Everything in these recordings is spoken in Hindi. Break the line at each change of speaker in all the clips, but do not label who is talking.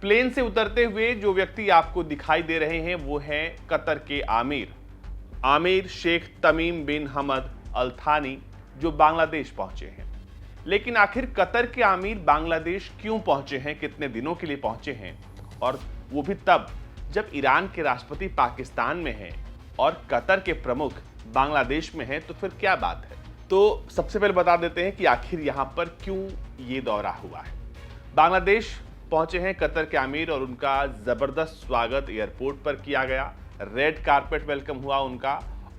प्लेन से उतरते हुए जो व्यक्ति आपको दिखाई दे रहे हैं वो हैं कतर के आमिर शेख तमीम बिन हमद अल थानी, जो बांग्लादेश पहुंचे हैं। लेकिन आखिर कतर के आमिर बांग्लादेश क्यों पहुंचे हैं, कितने दिनों के लिए पहुंचे हैं, और वो भी तब जब ईरान के राष्ट्रपति पाकिस्तान में हैं और कतर के प्रमुख बांग्लादेश में हैं, तो फिर क्या बात है। तो सबसे पहले बता देते हैं कि आखिर यहां पर क्यों ये दौरा हुआ है। बांग्लादेश पहुंचे हैं कतर के आमिर और उनका जबरदस्त स्वागत एयरपोर्ट पर किया गया। रेड कारपेट वेलकम हुआ उनका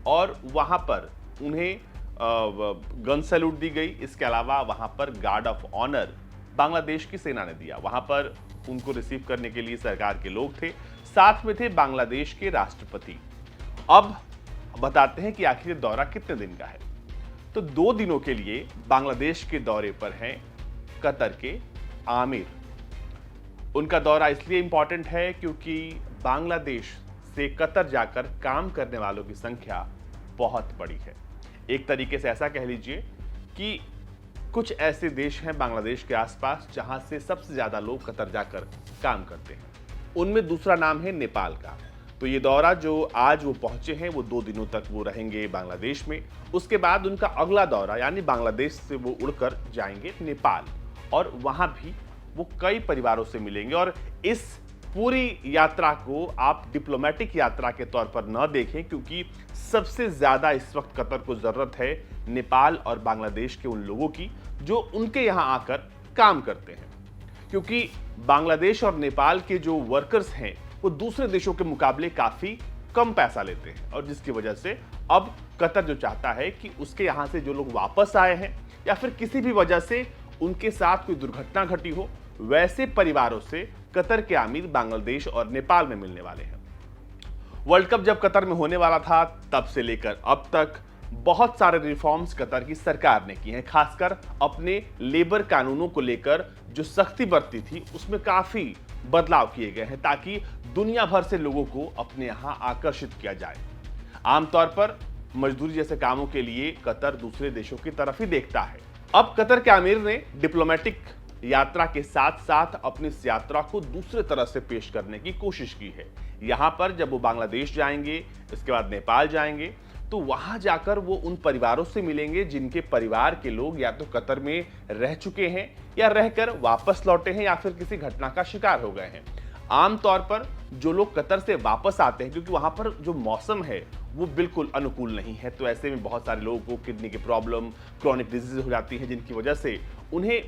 और वहां पर उन्हें गन सैल्यूट दी गई। इसके अलावा वहां पर गार्ड ऑफ ऑनर बांग्लादेश की सेना ने दिया। वहां पर उनको रिसीव करने के लिए सरकार के लोग थे, साथ में थे बांग्लादेश के राष्ट्रपति। अब बताते हैं कि आखिर दौरा कितने दिन का है। तो 2 दिनों के लिए बांग्लादेश के दौरे पर हैं कतर के आमिर। उनका दौरा इसलिए इंपॉर्टेंट है क्योंकि बांग्लादेश से कतर जाकर काम करने वालों की संख्या बहुत बड़ी है। एक तरीके से ऐसा कह लीजिए कि कुछ ऐसे देश हैं बांग्लादेश के आसपास जहां से सबसे ज्यादा लोग कतर जाकर काम करते हैं। उनमें दूसरा नाम है नेपाल का। तो ये दौरा जो आज वो पहुंचे हैं वो 2 दिनों तक वो रहेंगे बांग्लादेश में। उसके बाद उनका अगला दौरा यानी बांग्लादेश से वो उड़कर जाएंगे नेपाल और वहां भी वो कई परिवारों से मिलेंगे। और इस पूरी यात्रा को आप डिप्लोमेटिक यात्रा के तौर पर न देखें, क्योंकि सबसे ज्यादा इस वक्त कतर को जरूरत है नेपाल और बांग्लादेश के उन लोगों की जो उनके यहां आकर काम करते हैं। क्योंकि बांग्लादेश और नेपाल के जो वर्कर्स हैं वो दूसरे देशों के मुकाबले काफी कम पैसा लेते हैं, और जिसकी वजह से अब कतर जो चाहता है कि उसके यहां से जो लोग वापस आए हैं या फिर किसी भी वजह से उनके साथ कोई दुर्घटना घटी हो, वैसे परिवारों से कतर के आमिर बांग्लादेश और नेपाल में मिलने वाले हैं। वर्ल्ड कप जब कतर में होने वाला था तब से लेकर अब तक बहुत सारे रिफॉर्म्स कतर की सरकार ने किए हैं। खासकर अपने लेबर कानूनों को लेकर जो सख्ती बरती थी उसमें काफी बदलाव किए गए हैं ताकि दुनिया भर से लोगों को अपने यहां आकर्षित किया जाए। आमतौर पर मजदूरी जैसे कामों के लिए कतर दूसरे देशों की तरफ ही देखता है। अब कतर के आमिर ने डिप्लोमेटिक यात्रा के साथ साथ अपनी इस यात्रा को दूसरे तरह से पेश करने की कोशिश की है। यहां पर जब वो बांग्लादेश जाएंगे, इसके बाद नेपाल जाएंगे, तो वहां जाकर वो उन परिवारों से मिलेंगे जिनके परिवार के लोग या तो कतर में रह चुके हैं या रहकर वापस लौटे हैं या फिर किसी घटना का शिकार हो गए हैं। आमतौर पर जो लोग कतर से वापस आते हैं, क्योंकि वहां पर जो मौसम है वो बिल्कुल अनुकूल नहीं है, तो ऐसे में बहुत सारे लोगों को किडनी की प्रॉब्लम, क्रॉनिक डिजीज हो जाती है, जिनकी वजह से उन्हें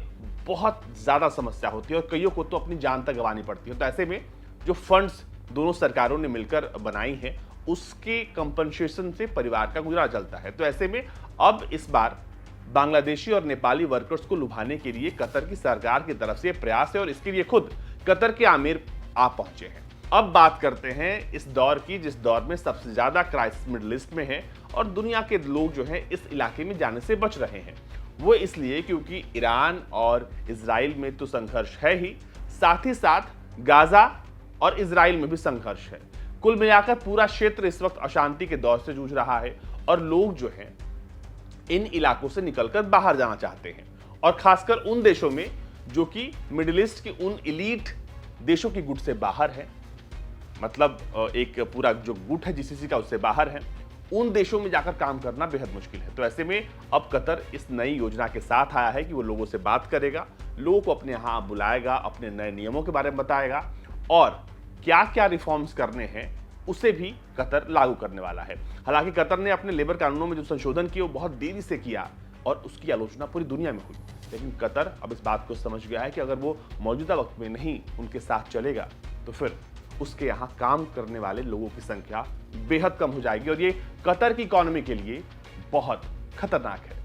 बहुत ज्यादा समस्या होती है और कईयों को तो अपनी जान तक गंवानी पड़ती है। तो ऐसे में जो फंड्स दोनों सरकारों ने मिलकर बनाई हैं उसके कंपनसेशन से परिवार का गुजारा चलता है। तो ऐसे में अब इस बार बांग्लादेशी और नेपाली वर्कर्स को लुभाने के लिए कतर की सरकार की तरफ से प्रयास है और इसके लिए खुद कतर के आमिर आ पहुंचे हैं। अब बात करते हैं इस दौर की, जिस दौर में सबसे ज्यादा क्राइसिस मिडिल ईस्ट में है और दुनिया के लोग जो हैं इस इलाके में जाने से बच रहे हैं। वो इसलिए क्योंकि ईरान और इजराइल में तो संघर्ष है ही, साथ ही साथ गाजा और इजराइल में भी संघर्ष है। कुल मिलाकर पूरा क्षेत्र इस वक्त अशांति के दौर से जूझ रहा है और लोग जो हैं इन इलाकों से निकलकर बाहर जाना चाहते हैं, और खासकर उन देशों में जो कि मिडिल ईस्ट की उन इलीट देशों की गुट से बाहर है, मतलब एक पूरा जो गुट है जीसीसी का उससे बाहर है, उन देशों में जाकर काम करना बेहद मुश्किल है। तो ऐसे में अब कतर इस नई योजना के साथ आया है कि वो लोगों से बात करेगा, लोगों को अपने यहां बुलाएगा, अपने नए नियमों के बारे में बताएगा और क्या क्या रिफॉर्म्स करने हैं उसे भी कतर लागू करने वाला है। हालांकि कतर ने अपने लेबर कानूनों में जो संशोधन किए वो बहुत देरी से किया और उसकी आलोचना पूरी दुनिया में हुई, लेकिन कतर अब इस बात को समझ गया है कि अगर वो मौजूदा वक्त में नहीं उनके साथ चलेगा तो फिर उसके यहाँ काम करने वाले लोगों की संख्या बेहद कम हो जाएगी और ये कतर की इकोनॉमी के लिए बहुत खतरनाक है।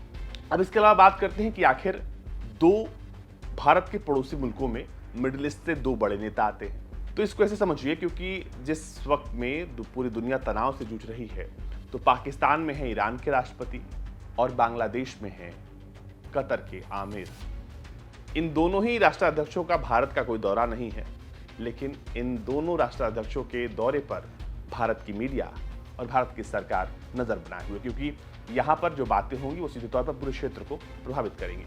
अब इसके अलावा बात करते हैं कि आखिर 2 भारत के पड़ोसी मुल्कों में मिडिल ईस्ट से 2 बड़े नेता आते हैं। तो इसको ऐसे समझिए, क्योंकि जिस वक्त में पूरी दुनिया तनाव से जूझ रही है, तो पाकिस्तान में है ईरान के राष्ट्रपति और बांग्लादेश में है कतर के आमिर। इन दोनों ही राष्ट्राध्यक्षों का भारत का कोई दौरा नहीं है, लेकिन इन दोनों राष्ट्राध्यक्षों के दौरे पर भारत की मीडिया और भारत की सरकार नजर बनाए हुए, क्योंकि यहां पर जो बातें होंगी वो सीधे तौर पर पूरे क्षेत्र को प्रभावित करेंगी।